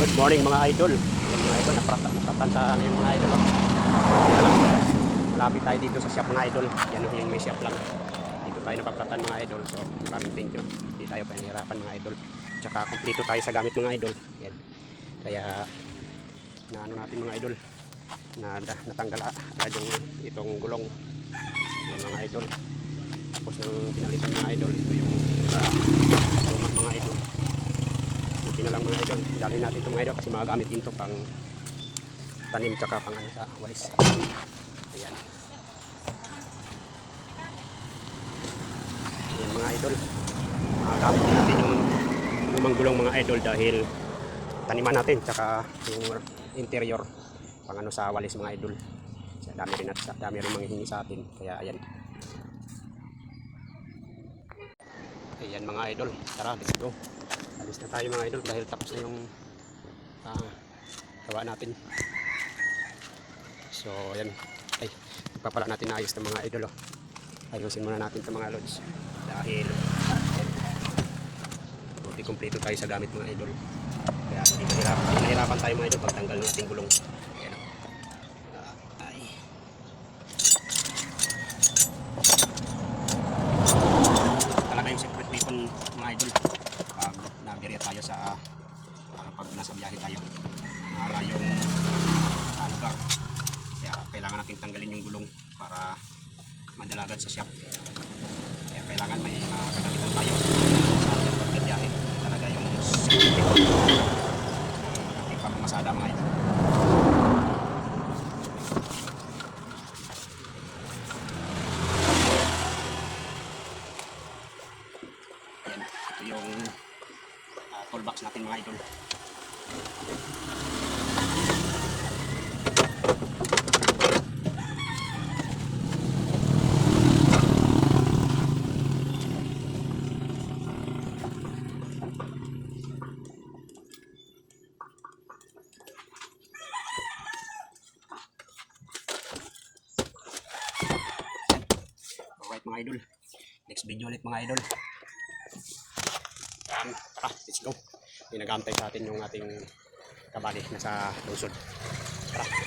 Good morning mga idol. Mga idol, napapantahan yung mga idol. Malapit tayo dito sa shop mga idol. Yan yung may shop lang. Dito tayo napaplatan mga idol. So maraming thank you. Hindi tayo panihirapan mga idol. Tsaka kompleto tayo sa gamit mga idol. Yan. Kaya naano natin mga idol. Natanggal agad yung itong gulong. Yan mga idol. Tapos ng pinalitan mga idol. Ito yung mga idol. Buti na lang mga idol, dali natin ito mga idol kasi magagamit din ito pang tanim tsaka pang ano sa walis. Ayan. Ayan mga idol, magagamit natin yung lumang gulong mga idol dahil taniman natin tsaka yung interior pang ano sa walis mga idol. Dami rin manghihingi sa atin, kaya ayan. Ayan mga idol, tara let's go. Alis na tayo mga idol dahil tapos na yung gawa natin. So ayan, ay ipapala natin na ayos ng mga idol. Ayusin muna natin itong mga lods dahil buti kompleto tayo sa gamit mga idol. Kaya hindi nahirapan tayo mga idol pagtanggal ng ating gulong. Ayan. Talaga yung secret weapon mga idol pag nabirya tayo sa pag nasa biyahe tayo yung lugar. Kaya kailangan natin tanggalin yung gulong para madalagan sa shop. Kaya kailangan may kagamitan tayo sa pagbiyahe. Talaga yung secret weapon ating pamamasada mga idol. Ito yung toolbox natin mga idol. Alright mga idol, next video ulit mga idol. Let's go. Pinag-aantay sa atin yung ating kabali na sa lungsod. Tara.